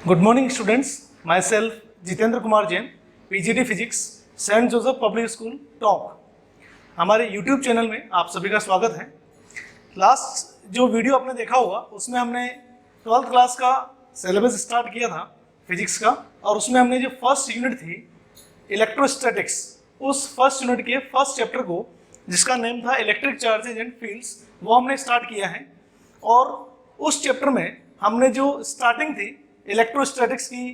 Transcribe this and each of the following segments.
Good morning students, myself Jitendra Kumar Jain, PGT physics, saint Joseph public school top. हमारे YouTube channel में आप सभी का स्वागत है। लास्ट जो वीडियो आपने देखा होगा उसमें हमने 12th क्लास का सिलेबस स्टार्ट किया था फिजिक्स का, और उसमें हमने जो फर्स्ट यूनिट थी इलेक्ट्रोस्टैटिक्स, उस फर्स्ट यूनिट के फर्स्ट चैप्टर को जिसका नेम था इलेक्ट्रिक चार्जेज एंड फील्ड्स, वो हमने स्टार्ट किया है। और उस चैप्टर में हमने जो स्टार्टिंग थी इलेक्ट्रोस्टैटिक्स की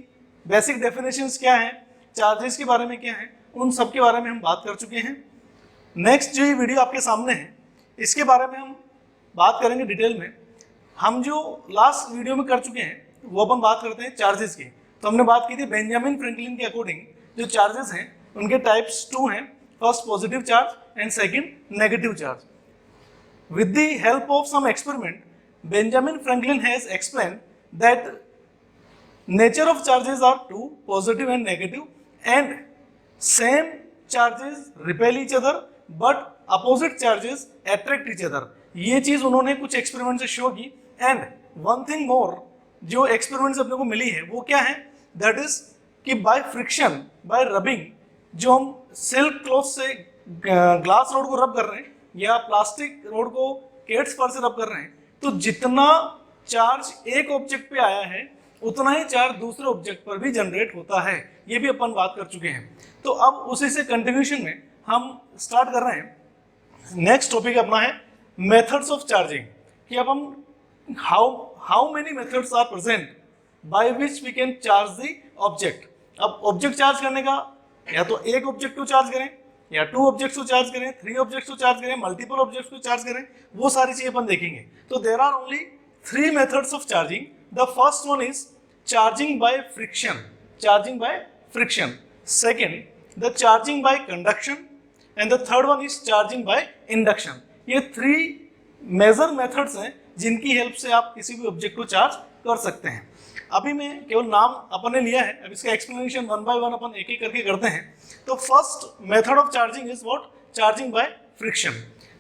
बेसिक डेफिनेशंस क्या हैं, चार्जेस के बारे में क्या हैं, उन सब के बारे में हम बात कर चुके हैं। नेक्स्ट जो ये वीडियो आपके सामने है इसके बारे में हम बात करेंगे डिटेल में। हम जो लास्ट वीडियो में कर चुके हैं वो अपन बात करते हैं चार्जेस की। तो हमने बात की थी बेंजामिन फ्रैंकलिन के अकॉर्डिंग जो चार्जेस हैं उनके टाइप्स 2 हैं, first positive charge and second negative charge. With the help of some experiment, Benjamin Franklin has explained that nature of charges are 2, positive and negative, and same charges repel each other, but opposite charges attract each other. ये चीज उन्होंने कुछ experiment से show की। And one thing more जो experiment अपने को मिली है वो क्या है, दैट इज कि बाय फ्रिक्शन, बाय रबिंग, जो हम सिल्क क्लॉथ से ग्लास रोड को रब कर रहे हैं या प्लास्टिक रोड को केट्स पर से रब कर रहे हैं, तो जितना चार्ज एक ऑब्जेक्ट पे आया है उतना ही चार्ज दूसरे ऑब्जेक्ट पर भी जनरेट होता है। ये भी अपन बात कर चुके हैं। तो अब उसी से कंटिन्यूशन में हम स्टार्ट कर रहे हैं। नेक्स्ट टॉपिक अपना है मेथड्स ऑफ चार्जिंग, कि अब हम how many methods are present by which we can charge the object. अब ऑब्जेक्ट चार्ज करने का या तो एक ऑब्जेक्ट को चार्ज करें या 2 ऑब्जेक्ट्स को चार्ज करें, 3 ऑब्जेक्ट्स को चार्ज करें, मल्टीपल ऑब्जेक्ट्स को चार्ज करें, वो सारी चीजें अपन देखेंगे। तो there are only 3 methods of charging. The first one is charging by friction, charging by friction. Second the charging by conduction, and the third one is charging by induction. ये 3 major methods हैं जिनकी help से आप किसी भी object को charge कर सकते हैं। अभी मैं केवल नाम अपन ने लिया है, अब इसका एक्सप्लेनेशन वन बाय वन अपन एक एक करके करते हैं। तो first method of charging is what, charging by friction.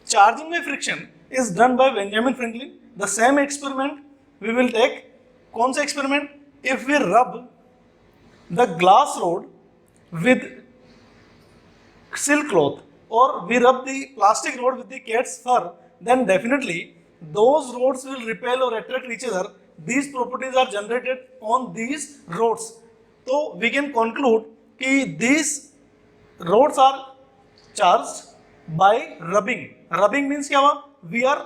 Charging by friction is done by Benjamin Franklin. The same experiment we will take. कौन सा experiment? If we rub the glass rod with silk cloth or we rub the plastic rod with the cat's fur, then definitely those rods will repel or attract each other. These properties are generated on these rods. So we can conclude कि these rods are charged by rubbing. Rubbing means क्या हुआ? We are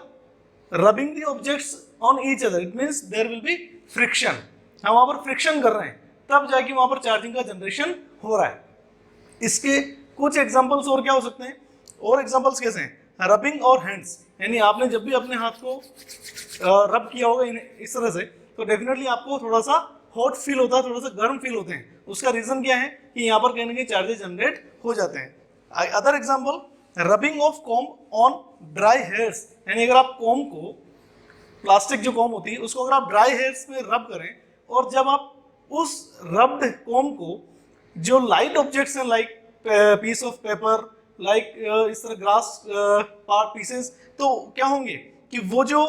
rubbing the objects on each other. It means there will be friction. हम वहाँ पर friction कर रहे हैं, तब जाके वहाँ पर चार्जिंग का जनरेशन हो रहा है। इसके कुछ एग्जांपल्स और क्या हो सकते हैं, और एग्जांपल्स कैसे हैं? रबिंग और हैंड्स, यानी आपने जब भी अपने हाथ को रब किया होगा इस तरह से, तो डेफिनेटली आपको थोड़ा सा हॉट फील होता है, थोड़ा सा गर्म फील होते हैं। उसका रीजन क्या है कि यहाँ पर कहीं ना कहीं चार्जेस जनरेट हो जाते हैं। Other example, rubbing of comb on dry hairs, यानी अगर आप कॉम्ब को, प्लास्टिक जो कॉम्ब होती है उसको अगर आप ड्राई हेयर्स में रब करें, और जब आप उस रब्ड कॉम्ब को जो लाइट ऑब्जेक्ट्स हैं like piece of paper, like इस तरह ग्लास पार्ट पीसेस, तो क्या होंगे कि वो जो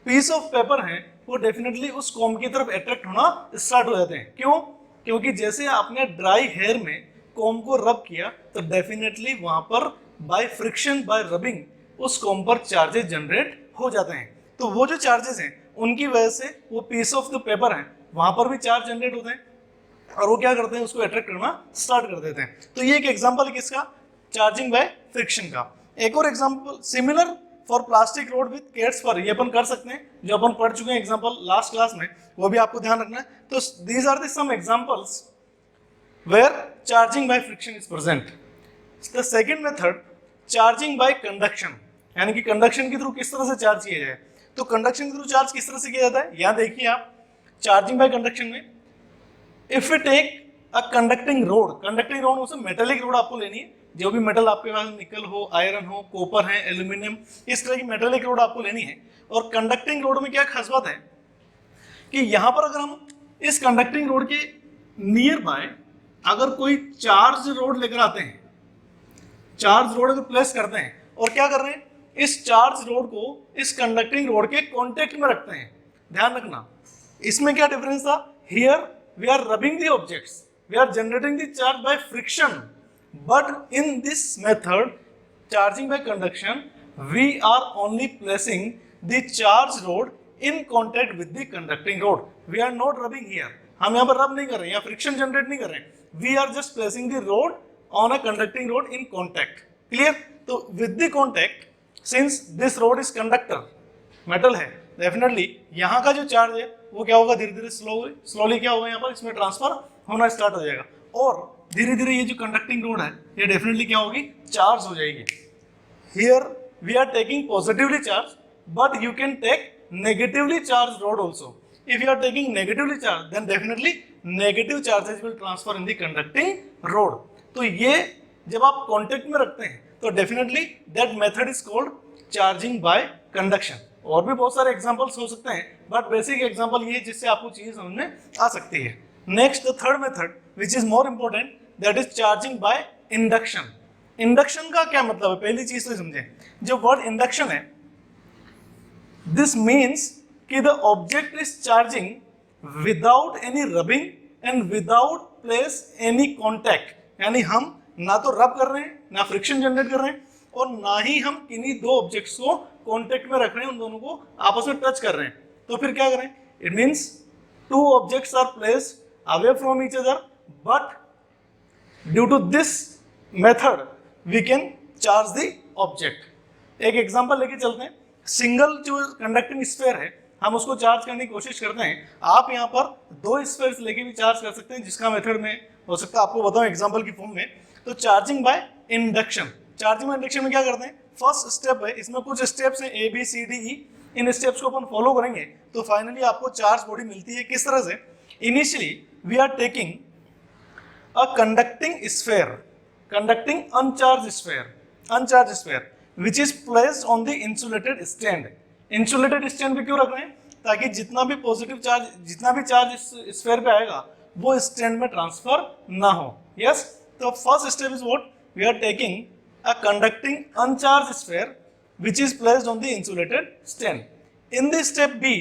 पीस ऑफ पेपर हैं वो डेफिनेटली उस कॉम्ब की तरफ अट्रैक्ट होना स्टार्ट हो जाते हैं। क्यों? क्योंकि जैसे आपने ड्राई हेयर में कॉम्ब को रब किया तो डेफिनेटली वहां पर बाय फ्रिक्शन, बाय रबिंग उस कॉम्ब पर चार्जेस जनरेट हो जाते हैं। तो वो जो चार्जेस हैं उनकी वजह से वो पीस ऑफ द पेपर हैं वहां पर भी चार्ज जनरेट होते हैं, और वो क्या करते हैं, उसको अट्रैक्ट करना स्टार्ट कर देते हैं। तो ये एक एग्जांपल है किसका, चार्जिंग बाय फ्रिक्शन का। एक और example similar for plastic road with cats fur, ये अपन कर सकते हैं, जो अपन पढ़ चुके हैं एग्जांपल लास्ट क्लास में, वो भी आपको ध्यान रखना है। तो these are the some examples where charging by friction is present. The second method, charging by conduction, यानी कि कंडक्शन के थ्रू किस तरह से चार्ज किया जाए। तो कंडक्शन के थ्रू चार्ज किस तरह से किया जाता है, यहाँ देखिए आप, चार्जिंग बाय कंडक्शन में if you take a conducting rod, conducting rod उसमें मेटेलिक रोड आपको लेनी है, जो भी मेटल आपके पास निकल हो, आयरन हो, कॉपर है, एल्यूमिनियम, इस तरह की मेटेलिक रोड आपको लेनी है। और कंडक्टिंग रोड में क्या खास बात है कि यहाँ पर अगर हम इस कंडक्टिंग रोड के नियर बाय अगर कोई चार्ज रोड लेकर आते हैं, चार्ज रोड अगर प्लेस करते हैं और क्या कर रहे हैं, इस चार्ज रोड को इस कंडक्टिंग रोड के कॉन्टेक्ट में रखते हैं। ध्यान रखना इसमें क्या डिफरेंस था here we are rubbing the objects, we are generating the charge by friction, but in this method charging by conduction we are only placing the charged rod in contact with the conducting rod. We are not rubbing here, हम यहाँ पर rub नहीं कर रहे हैं या friction generate नहीं कर रहे हैं, we are just placing the rod on a conducting rod in contact. Clear? तो with the contact, since this rod is conductor metal है, डेफिनेटली यहाँ का जो चार्ज है वो क्या होगा, धीरे धीरे स्लोली क्या होगा यहाँ पर इसमें ट्रांसफर होना स्टार्ट हो जाएगा और धीरे धीरे ये जो कंडक्टिंग रोड है ये डेफिनेटली क्या होगी, चार्ज हो जाएगी. Here we are taking positively charge but you can take negatively charge rod also. If you are taking negatively charge then definitely negative charges will transfer in the conducting rod. तो ये जब आप contact में रखते हैं तो definitely that method is called charging by conduction. और भी बहुत सारे एग्जांपल्स हो सकते हैं बट बेसिक एग्जांपल ये जिससे आपको चीज समझ में आ सकती है. Next the third method which is more important, that is charging by induction. Induction का क्या मतलब है, पहली चीज तो समझें. जो वर्ड इंडक्शन है, दिस मीन्स कि the object is charging without any rubbing and without place any contact. यानी हम ना तो रब कर रहे हैं, ना फ्रिक्शन जनरेट कर रहे हैं और ना ही हम किन्हीं दो ऑब्जेक्ट्स को कॉन्टेक्ट में रख रहे हैं, उन दोनों को आपस में टच कर रहे हैं. तो फिर क्या करें, it means two objects are placed away from each other but due to this method we can charge the object. एक एग्जांपल लेके चलते हैं. सिंगल जो कंडक्टिंग स्फीयर है हम उसको चार्ज करने की कोशिश करते हैं. आप यहाँ पर दो स्फीयर्स लेके भी चार्ज कर सकते हैं, जिसका मेथड में हो सकता है आपको बताऊं एग्जांपल की फॉर्म में. तो charging by induction, charging by induction में क्या करते हैं, फर्स्ट स्टेप है, इसमें कुछ स्टेप्स हैं A B C D E. इन स्टेप्स को अपन फॉलो करेंगे तो फाइनली आपको चार्ज बॉडी मिलती है. किस तरह से, initially we are taking a conducting sphere, conducting uncharge sphere which is placed on the insulated stand. Insulated stand पे क्यों रख रहे हैं, ताकि जितना भी पॉजिटिव चार्ज, जितना भी चार्ज इस स्फीयर पे आएगा वो स्टैंड में ट्रांसफर ना हो. यस, तो first step is what, we are taking a conducting uncharged sphere which is placed on the insulated stand. In the step B,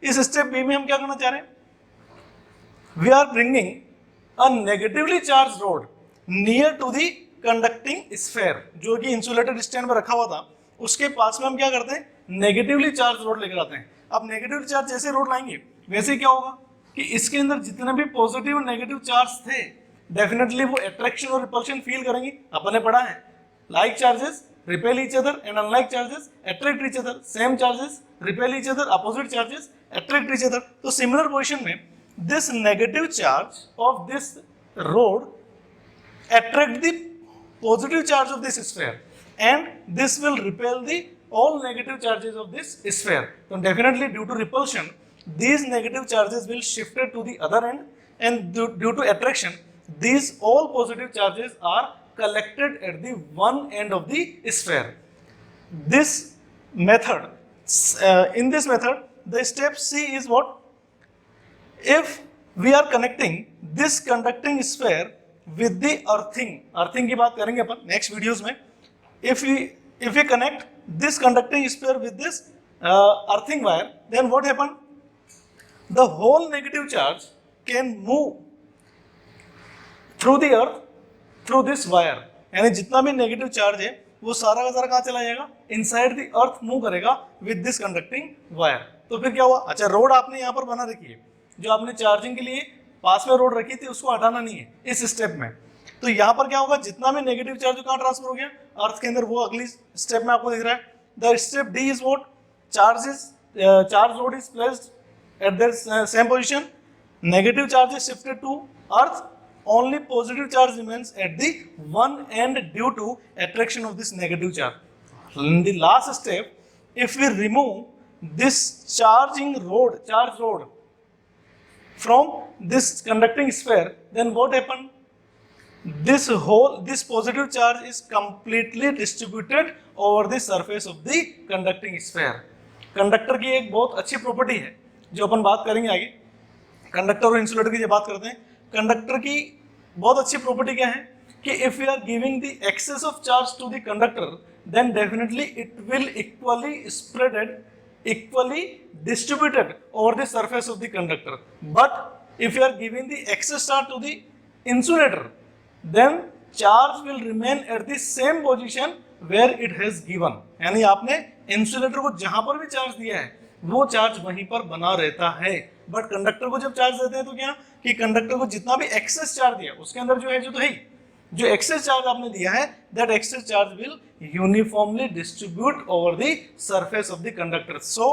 इस step B में हम क्या करना चाह रहे हैं, we are bringing a negatively charged rod near to the conducting sphere. जो कि insulated stand पर रखा हुआ था उसके पास में हम क्या करते हैं, नेगेटिवली चार्ज रोड लेकर आते हैं. अब नेगेटिवली चार्ज जैसे रोड लाएंगे वैसे क्या होगा कि इसके अंदर जितने भी पॉजिटिव और नेगेटिव चार्ज थे डेफिनेटली वो अट्रैक्शन और रिपल्शन फील करेंगे. अपन ने पढ़ा है, like charges repel each other and unlike charges attract each other, same charges repel each other, opposite charges attract each other. तो similar position में this negative charge of this rod attract the positive charge of this sphere and this will repel the all negative charges of this sphere. So definitely due to repulsion these negative charges will shifted to the other end and due to attraction these all positive charges are collected at the one end of the sphere. This method, in this method, the step C is what? If we are connecting this conducting sphere with the earthing की बात करेंगे अपन next videos में. If we connect this conducting sphere with this earthing wire, then what happen? The whole negative charge can move through the earth through this wire. यानी जितना भी negative charge है वो सारा का सारा कहाँ चला जाएगा, इनसाइड द अर्थ मूव करेगा विद दिस कंडक्टिंग वायर. तो फिर क्या हुआ, अच्छा रोड आपने यहाँ पर बना रखी है, जो आपने चार्जिंग के लिए पास में रोड रखी थी उसको हटाना नहीं है इस स्टेप में. तो यहाँ पर क्या होगा, जितना भी नेगेटिव चार्ज कहाँ ट्रांसफर हो गया, अर्थ के अंदर. वो अगली स्टेप में आपको दिख रहा है. The step D is what, charge rod is placed at their same position, negative charge is shifted to earth, only positive charge remains at the one end due to attraction of this negative charge. In the last step, if we remove this charge rod from this conducting sphere, then what happen? This positive charge is completely distributed over the surface of the conducting sphere. Conductor की एक बहुत अच्छी property है जो अपन बात करेंगे आगे. Conductor और इंसुलेटर की जब बात करते हैं, कंडक्टर की बहुत अच्छी प्रॉपर्टी क्या है कि if you are giving the excess of charge to the conductor then definitely it will equally spreaded, equally distributed over the surface of the conductor. But if you are giving the excess charge to the insulator, then charge will remain at the same position where it has given. यानी आपने insulator को जहां पर भी charge दिया है वो charge वहीं पर बना रहता है। बट कंडक्टर को जब चार्ज देते हैं तो क्या कि कंडक्टर को जितना भी एक्सेस चार्ज दिया उसके अंदर जो है जो तो है जो एक्सेस चार्ज आपने दिया है, that excess charge will uniformly distribute over the surface of the conductor. So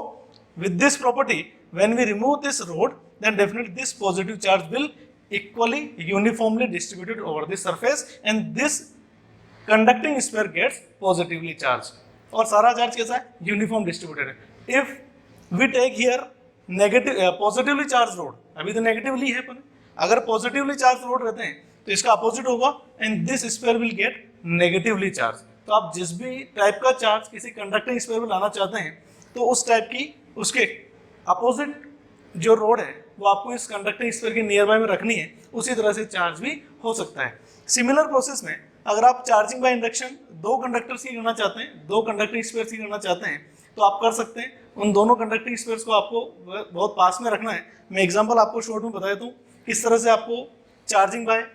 with this property when we remove this rod, then definitely this positive charge will equally uniformly distributed over the surface and this conducting sphere gets positively charged। और सारा charge कैसा है? Uniform distributed है। If we take here negative positively charge rod, अभी तो negatively है पर अगर पॉजिटिवली चार्ज रोड रहते हैं तो इसका अपोजिट होगा and this sphere will get negatively charge. तो आप जिस भी टाइप का चार्ज किसी कंडक्टिंग स्फीयर में लाना चाहते हैं तो उस टाइप की उसके अपोजिट जो रोड है वो आपको इस कंडक्टिंग स्फीयर के नियर बाय में रखनी है। उसी तरह से चार्ज भी हो सकता है। सिमिलर प्रोसेस में अगर आप चार्जिंग बाय इंडक्शन दो कंडक्टर्स की करना चाहते हैं, दो कंडक्टिंग स्फीयर्स की करना चाहते हैं तो आप कर सकते हैं। उन दोनों कंडक्टिंग स्फीयर्स को आपको बहुत पास में रखना है। मैं एग्जांपल आपको शॉर्ट में बता देता हूँ किस तरह से आपको चार्जिंग बाय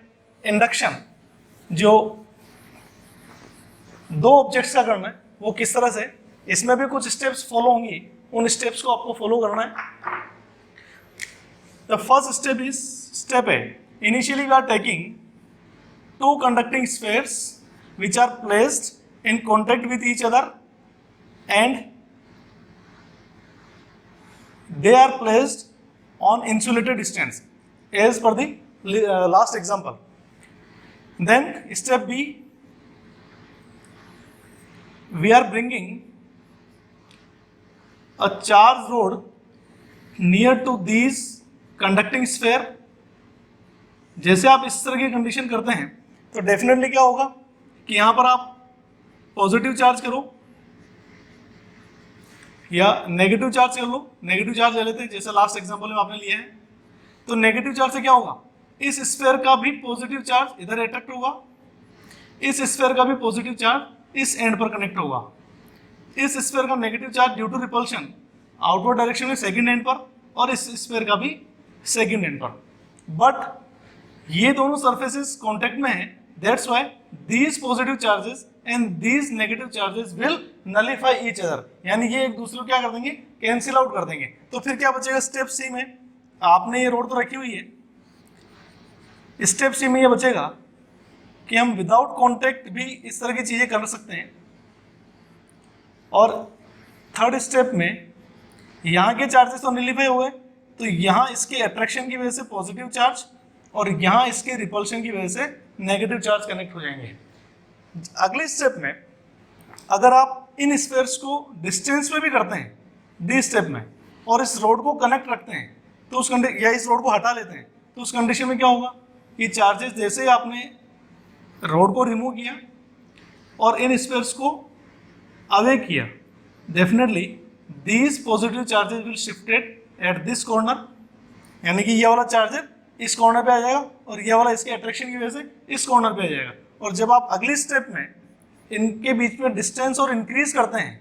इंडक्शन जो दो ऑब्जेक्ट्स का करना है वो किस तरह से, इसमें भी कुछ स्टेप्स फॉलो होंगी, उन स्टेप्स को आपको फॉलो करना है। The first step is step A. Initially we are taking two conducting spheres which are placed in contact with each other and they are placed on insulated distance as per the last example. Then step B, we are bringing a charge rod near to these conducting sphere. जैसे आप इस तरह की condition करते हैं तो definitely क्या होगा कि यहां पर आप पॉजिटिव चार्ज करो या नेगेटिव चार्ज कर लो। नेगेटिव चार्ज ले लेते हैं जैसे लास्ट एग्जांपल में आपने लिया है। तो नेगेटिव चार्ज से क्या होगा, इस स्फीयर का भी पॉजिटिव चार्ज इधर अट्रैक्ट होगा, इस स्फीयर का भी पॉजिटिव चार्ज इस एंड पर कनेक्ट होगा। इस स्फीयर का negative charge due to repulsion outward direction में सेकंड एंड पर और इस स्फीयर का भी सेकंड एंड पर। बट ये दोनों सरफेसेस कांटेक्ट में हैं, that's why these positive charges and these negative charges will nullify each other. यानी ये एक दूसरे को क्या कर देंगे, कैंसिल आउट कर देंगे। तो फिर क्या बचेगा, स्टेप सी में आपने ये रोड तो रखी हुई है, स्टेप सी में ये बचेगा कि हम विदाउट कॉन्टेक्ट भी इस तरह की चीजें कर सकते हैं। और थर्ड स्टेप में यहाँ के चार्जेस तो नलिफाई हो गए तो यहाँ इसके अट्रैक्शन की वजह से पॉजिटिव चार्ज और यहाँ इसके रिपल्शन की वजह से नेगेटिव चार्ज कनेक्ट हो जाएंगे। अगले स्टेप में अगर आप इन स्फीयर्स को डिस्टेंस पे भी करते हैं डी स्टेप में और इस रोड को कनेक्ट रखते हैं तो उस या इस रोड को हटा लेते हैं तो उस कंडीशन में क्या होगा कि चार्जेस जैसे आपने रोड को रिमूव किया और इन स्फीयर्स को अवे किया, definitely these positive charges will shifted at this corner. यानी कि ये वाला चार्जर इस कॉर्नर पे आ जाएगा और ये वाला इसके अट्रैक्शन की वजह से इस कॉर्नर पे आ जाएगा। और जब आप अगली स्टेप में इनके बीच में डिस्टेंस और इंक्रीज करते हैं,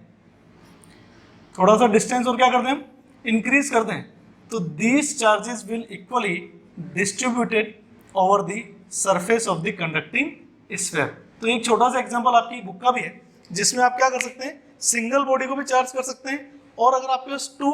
थोड़ा सा डिस्टेंस और क्या करते हैं, इंक्रीज करते हैं, तो these charges will equally distributed over the surface of the conducting sphere. तो एक छोटा सा एग्जांपल आपकी बुक का भी है जिसमें आप क्या कर सकते हैं, सिंगल बॉडी को भी चार्ज कर सकते हैं और अगर आपके पास टू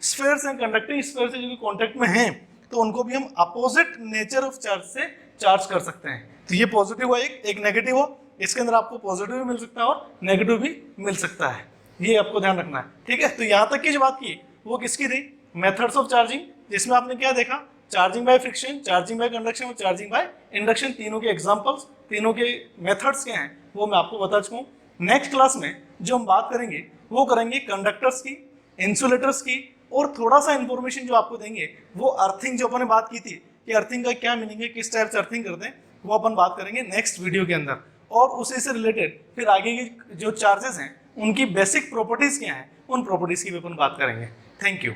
स्फीयर्स हैं कंडक्टिंग स्फीयर से जो कि कॉन्टेक्ट में हैं तो उनको भी हम अपोजिट नेचर ऑफ चार्ज से चार्ज कर सकते हैं। तो ये पॉजिटिव हुआ एक नेगेटिव हुआ, इसके अंदर आपको पॉजिटिव भी मिल सकता है और नेगेटिव भी मिल सकता है, ये आपको ध्यान रखना है। ठीक है, तो यहाँ तक की जो बात की वो किसकी थी, मेथड्स ऑफ चार्जिंग, जिसमें आपने क्या देखा, charging by friction, charging by conduction और चार्जिंग बाय इंडक्शन, तीनों के एग्जाम्पल्स, तीनों के मेथड्स क्या हैं वो मैं आपको बता चुका हूँ। नेक्स्ट क्लास में जो हम बात करेंगे वो करेंगे कंडक्टर्स की, इंसुलेटर्स की और थोड़ा सा इंफॉर्मेशन जो आपको देंगे वो अर्थिंग, जो अपन ने बात की थी कि अर्थिंग का क्या मीनिंग है, किस टाइप से अर्थिंग करते हैं, वो अपन बात करेंगे नेक्स्ट वीडियो के अंदर। और उसी से रिलेटेड फिर आगे की जो चार्जेस हैं उनकी बेसिक प्रॉपर्टीज क्या हैं, उन प्रॉपर्टीज की भी अपन बात करेंगे। Thank you.